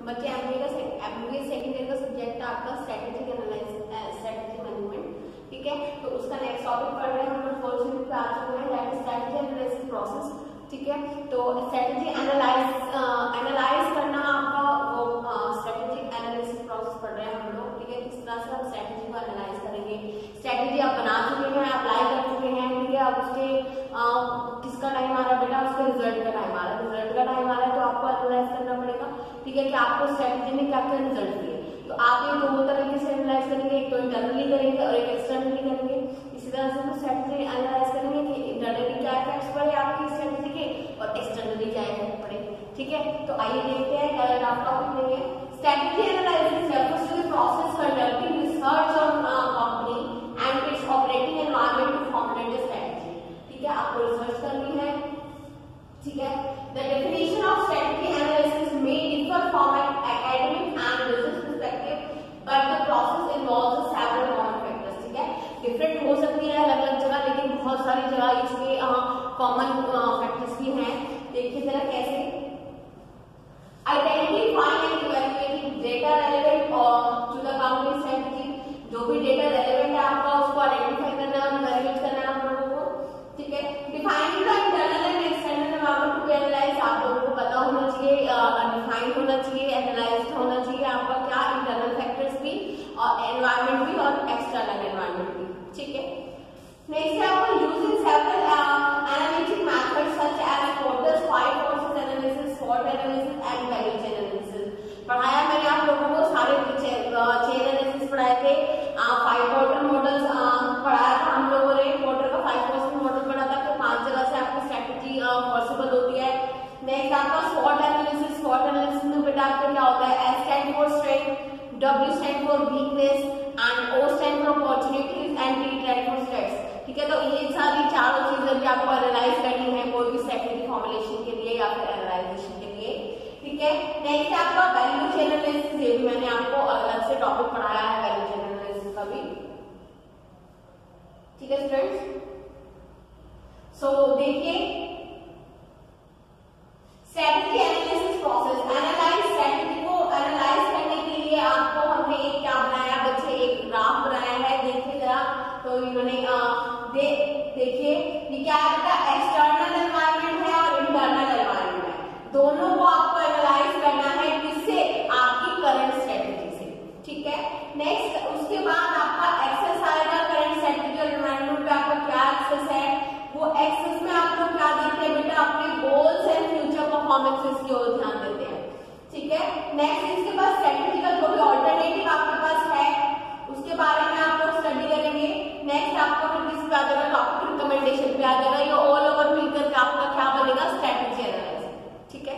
बच्चे MBA second year का subject है आपका स्ट्रेटेजिक एनालिसिस, स्ट्रेटेजी मैनेजमेंट, ठीक है। तो उसका नेक्स्ट टॉपिक पढ़ रहे हैं हम लोग, फोर्थ यूनिट पे आ चुके हैं, that is strategy analysis process, ठीक है। तो स्ट्रेटेजी एनालाइज करना आपका वो स्ट्रेटेजिक एनालिसिस प्रोसेस पढ़ रहे हैं हम लोग, ठीक है। किस तरह से आप स्ट्रेटेजी को एनालाइज करेंगे, स्ट्रेटेजी आप बना चुके हैं, अप्लाई कर चुके हैं, ठीक है। अब उसके किसका टाइम आ रहा है बेटा, उसके रिजल्ट का टाइम आ रहा है, रिजल्ट का टाइम आ रहा है तो आपको एनालाइज करना पड़ेगा, ठीक है, कि आपको स्ट्रेटेजी में क्या क्या रिजल्ट दिए। तो आप ये दो तरीके से एनालाइज करेंगे, एक तो इंटरनली करेंगे और एक एक्सटर्नली करेंगे। इसी तरह से हम स्ट्रेटेजी एनालाइज करेंगे कि इंटरनली क्या इफेक्ट्स पड़े आपकी स्ट्रेटेजी के और एक्सटर्नली क्या इफेक्ट पड़े, ठीक है। तो आइए देखते हैं क्या आप टॉपिक लेंगे। Strategy analysis refers to the process conducting research on company and its operating environment to formulate a strategy, ठीक है। आपको रिसर्च करनी है, ठीक है। The definition of strategy analysis may differ from an academic and business perspective, but the process involves several common factors, ठीक है। Different हो सकती है अलग अलग जगह, लेकिन बहुत सारी जगह इसके कॉमन फैक्टर्स भी हैं। देखिए जरा कैसे। Identifying and evaluating data relevant to the company strategy, जो भी डेटा रेलेवेंट है आपका उसको आइडेंटिफाई करना और इवैल्यूएट करना है आप लोगों को, ठीक है। Defining the internal and external environment to analyse, आप लोगों को पता होना चाहिए, डिफाइंड होना चाहिए, एनालाइज्ड होना चाहिए आपका क्या इंटरनल फैक्टर्स भी और एनवायरनमेंट भी और एक्सटर्नल एनवायरनमेंट भी, ठीक है। नेक्स्ट है आपको using several analytic methods such as force, 5 forces analysis, SWOT analysis and value chain analysis. पढ़ाया मैंने आप लोगों को सारे चेन एनालिसिस पढ़ाए थे, 5 क्वार्टर मॉडल्स पढ़ाया था हम लोगों ने, क्वार्टर का 5% मॉडल पढ़ा था कि 5 जगह से आपकी स्ट्रेटेजी पॉसिबल होती है। नेक्स्ट आपका SWOT एनालिसिस, SWOT एनालिसिस में बेटा आपका क्या होता है, S stand for strength, W stand for weakness and O stand for opportunities and T stand for threats, ठीक है। तो ये सारी चारों चीजें भी आपको एनालाइज करनी है कोई भी स्ट्रेटेजी फॉर्मुलेशन के लिए या फिर एनालाइजेशन के लिए, ठीक है। नेक्स्ट आपका वैल्यू चेन एनालिसिस, ये भी मैंने आपको अलग से टॉपिक पढ़ाया है वैल्यू चेन एनालिसिस का भी, ठीक है स्टूडेंट्स। सो देखिए strategy analysis process, analyse strategy को एनालाइज करने के लिए आपको हमने एक क्या बनाया बच्चे, एक ग्राफ बनाया है, देखिए जरा। तो इन्होंने देखिए ये क्या है, एक्सटर्नल एनवायरनमेंट है और इंटरनल एनवायरनमेंट है, दोनों को आपको एनालाइज करना है, किससे, आपकी करंट स्ट्रेटेजी से, ठीक है। नेक्स्ट उसके बाद आपका एक्सेस आएगा, करंट स्ट्रेटेजी और एनवायरनमेंट पे आपका क्या एक्सेस है, वो एक्सेस में आप लोग क्या देखते हैं बेटा, अपने गोल्स एंड फ्यूचर परफॉर्मेंसेस की ओर ध्यान देते हैं, ठीक है। नेक्स्ट इसके बाद स्ट्रेटेजी का जो भी ऑल्टरनेटिव आपके पास है उसके बारे में आप लोग स्टडी करेंगे। नेक्स्ट आपको फिर किस पे आ जाएगा, टॉपिक रिकमेंडेशन पे आ जाएगा, ये ऑल ओवर मिलकर के आपका क्या बनेगा, स्ट्रेटेजी एनालिसिस, ठीक है।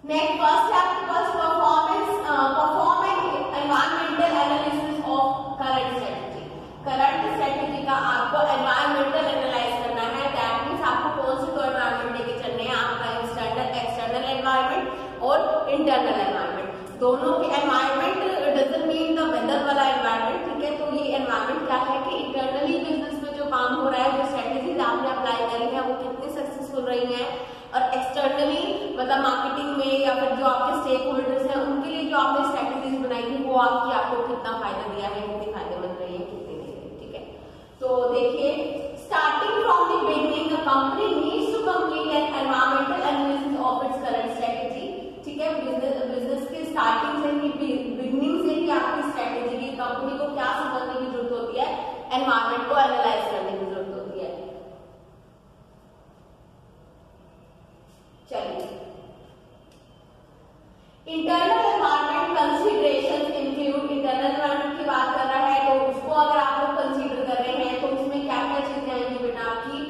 नेक्स्ट फर्स्ट है आपके पास perform an environmental analysis of current strategy. Current strategy का आपको एनवायरमेंटल एनालाइज करना है, दैट मींस आपको कौन से दो एनवायरमेंट लेके चलने हैं, आपका एक्सटर्नल एनवायरमेंट और इंटरनल एनवायरमेंट। दोनों के environment doesn't mean the weather वाला एनवायरमेंट, ठीक है। तो ये एनवायरमेंट क्या है कि इंटरनली बिजनेस में जो काम हो रहा है, जो स्ट्रेटेजीज आपने अप्लाई करी है वो कितनी सक्सेसफुल रही हैं, और एक्सटर्नली मतलब मार्केटिंग में या फिर जो आपके स्टेक होल्डर्स हैं उनके लिए जो आपने स्ट्रेटेजीज बनाई थी वो आपको कितना फायदा दिया है, कितनी फायदेमंद रही है, कितनी नहीं रही, ठीक है। तो देखिए starting from the beginning the company needs to complete an environmental analysis of its current strategy, ठीक है। बिजनेस के स्टार्टिंग से ही, बिगिनिंग से ही आपकी स्ट्रेटेजी की, कंपनी को क्या समझने की जरूरत होती है, एनवायरमेंट को एनालाइज करने की जरूरत होती है। चलिए internal environment considerations include, internal environment की बात कर रहा है तो उसको अगर आप लोग कंसीडर कर रहे हैं तो उसमें क्या क्या चीजें आएंगी बेटा आपकी,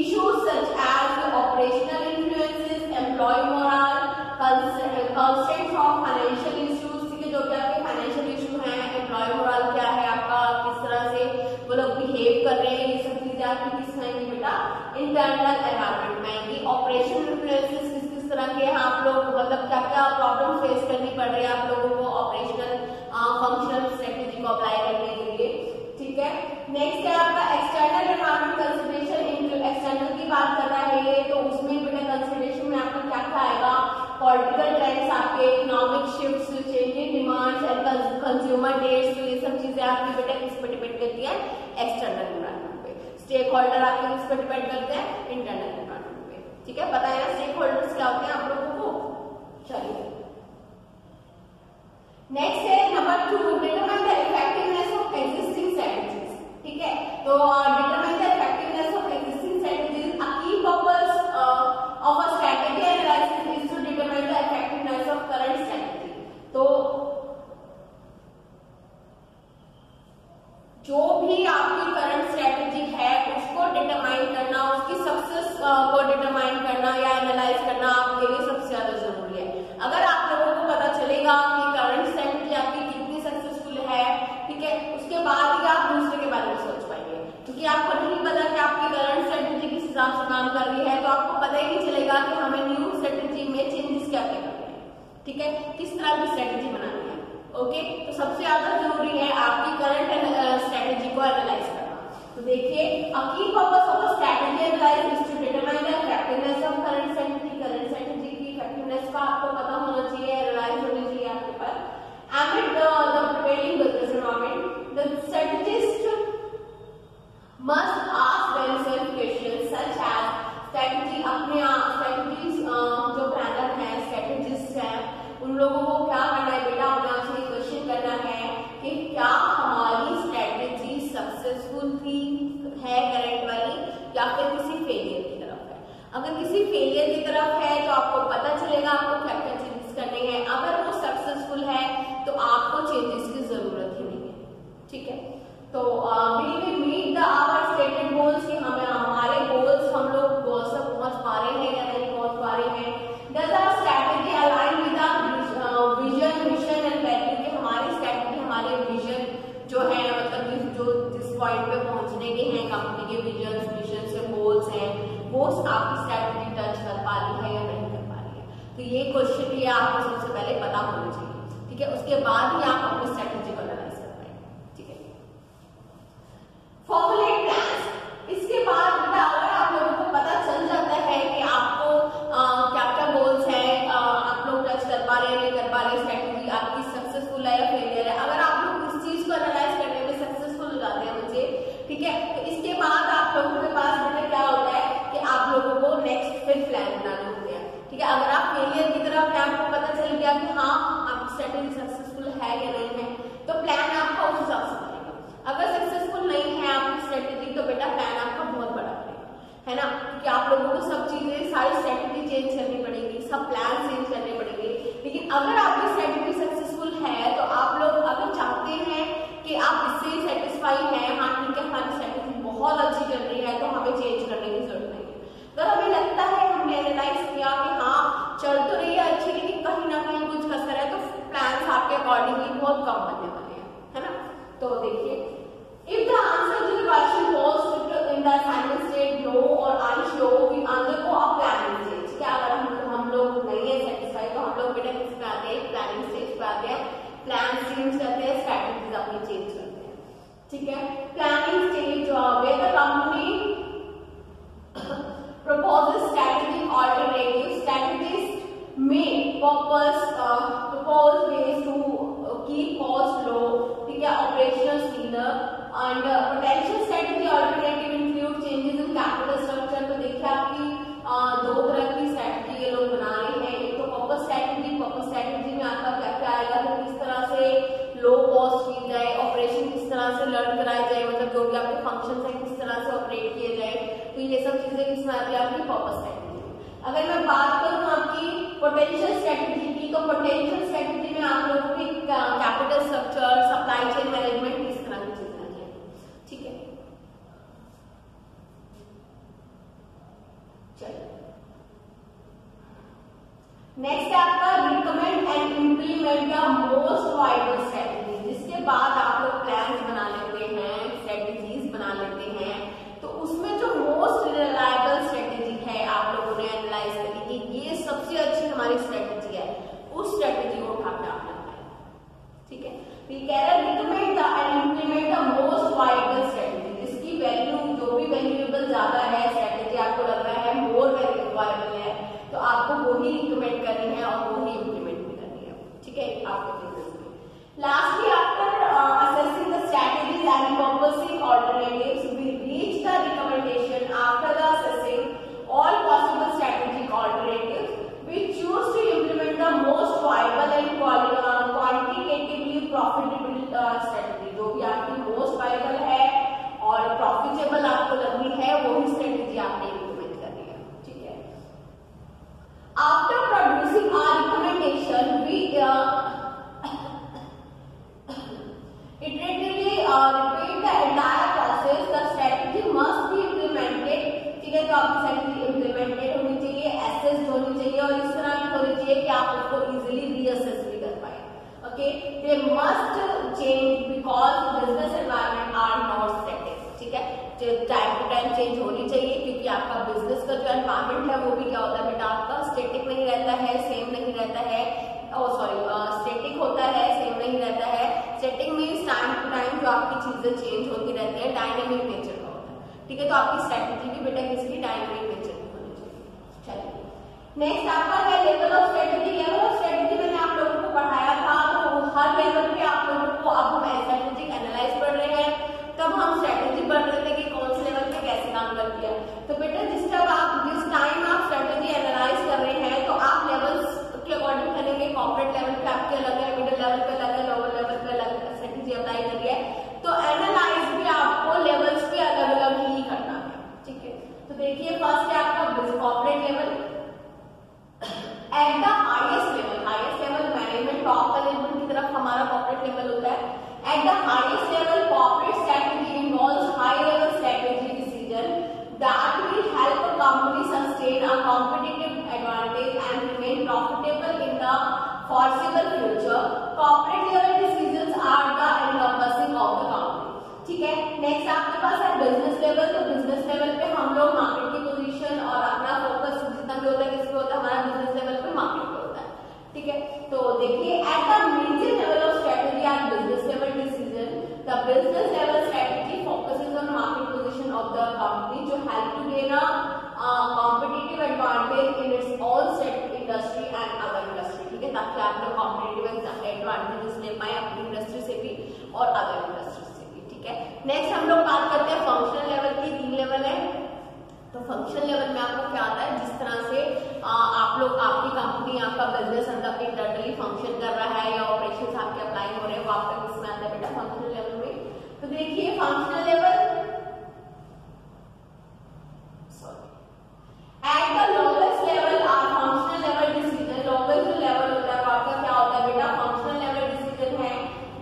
issues such as operational influences, employ moral, constraints of financial issues, ठीक है। जो कि आपके फाइनेंशियल इशू हैं, एम्प्लॉय मोरल क्या है आपका, किस तरह से वो लोग बिहेव कर रहे हैं, ये सब चीजें आपकी किस में आएंगी बेटा, इंटरनल एनवायरमेंट में आएंगी। ऑपरेशनल इन्फ्लुएंसेस किस तरह के हैं आप लोग, मतलब क्या क्या प्रॉब्लम फेस करने करती है एक्सटर्नल एनवायरनमेंट पे, स्टेक होल्डर आपके किस पे डिपेंड करते हैं, इंटरनल एनवायरनमेंट पे। ठीक है, पता है ना स्टेक होल्डर्स क्या होते हैं आप लोगों को। चलिए नेक्स्ट है number 2, determine the effectiveness of existing strategies. ठीक है, तो determine the effectiveness of existing strategies, uh की purpose of a strategy analysis is to determine the effectiveness of current strategy. तो जो भी आपकी करंट स्ट्रेटजी है उसको डिटरमाइन करना, उसकी सक्सेस को डिटरमाइन करना या एनालाइज करना आपके लिए सबसे ज्यादा जरूरी है। अगर आप लोगों को पता चलेगा कि करंट स्ट्रेटजी आपकी कितनी सक्सेसफुल है, ठीक है, उसके बाद ही आप दूसरे के बारे में सोच पाएंगे। क्योंकि आपको नहीं पता कि आपकी करंट स्ट्रेटजी किस हिसाब से काम कर रही है, तो आपको पता ही नहीं चलेगा कि हमें न्यू स्ट्रेटजी में चेंजेस क्या क्या करने हैं। ठीक है, किस तरह की स्ट्रेटजी बनानी है। ओके, तो सबसे ज्यादा जरूरी है आपकी करंट स्ट्रेटजी को एनालाइज करना। तो देखिए, अ की purpose of a strategy analysis is to determine the effectiveness of current strategy. Current strategy की इफेक्टिवनेस का आपको पता होना चाहिए, एनालाइज होनी चाहिए आपके पास। Amid the prevailing business environment, the strategist must ask themselves questions such as strategy अपने strategies जो प्लानर है, स्ट्रेटेजिस्ट है, उन लोगों को क्या करना है बेटा, अपने आप से क्वेश्चन करना है कि क्या हमारी स्ट्रेटेजी सक्सेसफुल थी है करंट वाली या फिर किसी फेलियर की तरफ है। अगर किसी फेलियर की तरफ है तो आपको पता चलेगा आपको क्या क्या चेंजेस करने हैं। अगर वो सक्सेसफुल है तो आपको चेंजेस की जरूरत ही नहीं है। ठीक है, तो will we meet the our stated goals कि हमें हमारे गोल्स हम लोग गोल्स तक पहुंच पा रहे हैं या नहीं पहुंच पा रहे हैं। Does our strategy align with our vision, mission and value कि हमारी स्ट्रेटजी हमारे विजन जो है, मतलब जो जिस पॉइंट पे पहुंचने के हैं कंपनी के विजन मिशन से गोल्स हैं, वो आपकी स्ट्रेटजी टच कर पा रही है या नहीं कर पा रही है। तो ये क्वेश्चन ये आपको सबसे पहले पता होना चाहिए। ठीक है, उसके बाद ही आप अपनी स्ट्रेटजी को एनालाइज कर पाएंगे। ठीक है, फॉर्मुलेट प्लान्स। इसके बाद बेटा अगर आप लोगों को पता चल जाता है कि आपको क्या क्या गोल्स हैं, आप लोग टच कर पा रहे हैं नहीं कर पा रहे, स्ट्रेटजी आपकी सक्सेसफुल है या फेलियर है, अगर आप लोग इस चीज को एनालाइज करने में सक्सेसफुल हो जाते हैं बच्चे, ठीक है, तो इसके बाद आप लोगों के पास बेटा क्या होता है कि आप लोगों को नेक्स्ट फिर प्लान बनाने होते हैं। ठीक है, अगर आप फेलियर की तरफ है, आपको पता चल गया कि हाँ आपकी स्ट्रेटजी सक्सेसफुल है या नहीं है, तो प्लान आपका उस हिसाब से बनेगा। अगर सक्सेसफुल नहीं है आपकी स्ट्रेटजी तो बेटा प्लान आपका बहुत बड़ा बनेगा, है ना, क्योंकि आप लोगों को सब चीजें सारी स्ट्रेटजी चेंज करनी पड़ेगी, सब प्लान चेंज करने पड़ेंगे। लेकिन अगर आपकी स्ट्रेटजी सक्सेसफुल है तो आप लोग अगर चाहते हैं कि आप इससे सेटिस्फाई हैं, हाँ ठीक है हमारी स्ट्रेटजी बहुत अच्छी चल रही है तो हमें चेंज करने की जरूरत नहीं है। अगर हमें लगता है, हमने एनालाइज किया कि हाँ चल तो रही है अच्छी लेकिन कहीं ना कहीं कुछ कसर है, तो प्लान्स आपके अकॉर्डिंगली बहुत कम बनने वाले हैं, है ना। तो देखिए, if the answer to the question was in the assignment state no और unsure, we undergo a planning stage. क्या अगर हम लोग नहीं है सेटिस्फाई तो हम लोग बेटा किस पे आते हैं, प्लानिंग स्टेज पे आते हैं, प्लान चेंज करते हैं, स्ट्रेटजीज अपनी चेंज करते हैं। ठीक है, planning stage where the company proposes strategic alternative, strategists may propose ways to keep costs low, ठीक है, operational cleaner and potential strategy alternative include changes in capital structure। तो देखिए आपकी दो तरह की स्ट्रेटजी ये लोग बना रहे हैं। एक तो पर्पस स्ट्रेटजी, पर्पस स्ट्रेटजी में आपका क्या क्या आएगा, तो किस तरह से लो कॉस्ट की जाए, ऑपरेशन किस तरह से लर्न कराई जाए, मतलब जो भी आपके फंक्शन है किस तरह से ऑपरेट किए जाए, तो ये सब चीजें किसमें आती है, आपकी पर्पस स्ट्रेटजी। अगर मैं बात करूं आपकी पोटेंशियल स्ट्रेटजी की, तो पोटेंशियल स्ट्रेटजी में आप लोगों की capital structure, supply chain management इस तरह की चीजें आ जाएगी। ठीक है, चलिए नेक्स्ट है आपका recommend and implement the most viable strategy. जिसके बाद आप लोग प्लान्स बना लेते हैं, स्ट्रेटजीज बना लेते हैं, तो उसमें जो मोस्ट रिलायबल स्ट्रेटजी है आप लोगों ने एनालाइज करी कि ये सबसे अच्छी हमारी स्ट्रेटजी है, उस स्ट्रेटजी को उठा के आप लगाए। ठीक है, we can recommend the and implement the most viable strategy, जिसकी वैल्यू जो भी वैल्यूएबल ज्यादा है, स्ट्रेटजी आपको लग रहा है मोर वैल्यूएबल है, तो आपको वही रिकमेंड करनी है और वही इम्प्लीमेंट भी करनी है। ठीक है, आपके बिजनेस में। Lastly after assessing the strategies and purpose alternatives, we reach the recommendation after the assessing all possible strategic alternatives. We choose to implement the most viable and quantitatively profitable strategy. जो भी आपकी most viable है और profitable आपको लग रही है वही strategy आपने implement करनी है, ठीक है। After producing our recommendation, we iteratively repeat the entire process. The strategy must be implemented, ठीक है। तो आपकी strategy implemented होनी चाहिए, assessed होनी चाहिए और इस तरह की होनी चाहिए कि आप उसको easily reassess भी कर पाए। Okay, they must change because business environment are not static, ठीक है। टाइम टू टाइम चेंज होनी चाहिए क्योंकि आपका बिजनेस का जो एनवायरमेंट है वो भी क्या होता है बेटा, आपका स्टेटिक नहीं रहता है, सेम नहीं रहता है, स्टेटिक होता है, सेम नहीं रहता है। Static means time to time जो आपकी चीजें चेंज होती रहती है, डायनेमिक नेचर का होता है, ठीक है। तो आपकी स्ट्रेटेजी भी बेटा किसकी, डायनेमिक नेचर की होनी चाहिए। चलिए नेक्स्ट आपका है level of strategy. Level of strategy मैंने आप लोगों को पढ़ाया था, तो हर लेवल पे आप लोगों को, अब हम स्ट्रेटेजिक एनालाइज पढ़ रहे हैं, तब हम स्ट्रेटेजी पढ़ रहे थे कि कौन से लेवल पे कैसे काम करती है। तो बेटा जिस टाइम आप स्ट्रेटेजी एनालाइज कर रहे हैं तो आप लेवल्स के अकॉर्डिंग करेंगे। कॉर्पोरेट लेवल पे आपके अलग है, मिडिल लेवल पे अलग है, लोअर लेवल पे अलग स्ट्रेटेजी अप्लाई करिए। तो एनालाइज भी आपको लेवल्स पे अलग अलग ही करना है, ठीक है। तो देखिए फर्स्ट है आपका corporate level. At the highest level management top management की तरफ हमारा कॉर्पोरेट लेवल होता है। At the highest level, corporate strategy involves high-level strategy decision that will help a company sustain a competitive advantage and remain profitable in the foreseeable future. Corporate level decisions are the encompassing of the company. ठीक है। Next आपके पास है business level. तो business level पे हम लोग market की position और अपना फोकस जितना भी होता है किस पे होता है, हमारा बिजनेस लेवल पे मार्केट पे होता है, ठीक है। तो देखिए at the medium level of strategy and business level decision, the business level strategy focuses on market position of the company जो help to gain a competitive advantage in its own industry and other industry, ठीक है, ताकि आप लोग competitive advantages ले पाए अपनी industry से भी और अदर इंडस्ट्री से भी, ठीक है। नेक्स्ट हम लोग बात करते हैं फंक्शनल लेवल की। 3 लेवल है। तो फंक्शनल लेवल में आपको क्या आता है, जिस तरह से आप लोग, आपकी कंपनी, आपका बिजनेस अंदर इंटरनली फंक्शन कर रहा है या ऑपरेशंस आपके अप्लाई हो रहे हैं, वो आपका किसमें आता है बेटा, फंक्शनल लेवल में। तो देखिए functional level at the lowest level are functional level decision. Lowest जो लेवल होता है वो आपका क्या होता है बेटा, फंक्शनल लेवल डिसीजन है।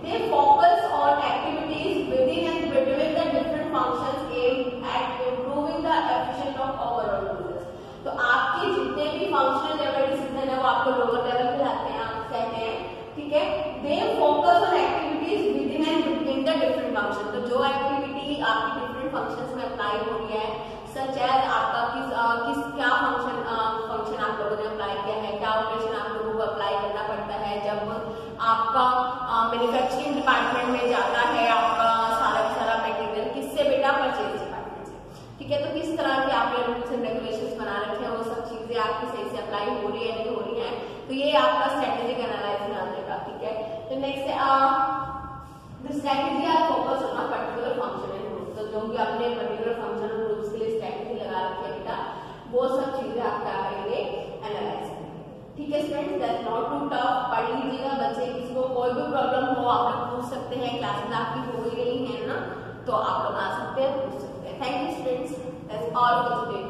They focus on activities within and between the different functions aimed at improving the efficiency of overall business. तो आपके जितने भी फंक्शनल लेवल डिसीजन है वो आपको लोअर लेवल पे लाते हैं, आप कहते हैं, ठीक है। They focus on activities within and between the different function. तो जो एक्टिविटी आपकी डिफरेंट फंक्शंस में अप्लाई हो रही है, सच एज आपका किस क्या फंक्शन आप लोगों ने अप्लाई किया है, क्या ऑपरेशन आप लोगों को अप्लाई करना पड़ता है जब आपका मैन्युफैक्चरिंग डिपार्टमेंट में जाता है आपका सारा मटेरियल, किससे बेटा, परचेज डिपार्टमेंट से, ठीक है। तो किस तरह के आपने रूल्स एंड रेगुलेशंस बना रखे हैं, वो सब चीजें आपकी सही से अप्लाई हो रही है नहीं हो रही है, तो ये आपका स्ट्रेटेजिक एनालाइज में आ जाएगा, ठीक है। तो next the strategy are focus on a particular function and group. तो जो भी आपने पर्टिकुलर फंक्शन और ग्रुप्स के लिए स्ट्रेटेजी लगा रखी है बेटा, वो सब चीजें आप क्या करेंगे, एनालाइज करेंगे, ठीक है। Students that's not too tough, पढ़ लीजिएगा। बच्चे किसी को कोई भी प्रॉब्लम हो आप लोग पूछ सकते हैं, क्लासेस आपकी हो ही रही है ना, तो आप लोग आ सकते हैं, पूछ सकते हैं। Thank you students, that's all for today.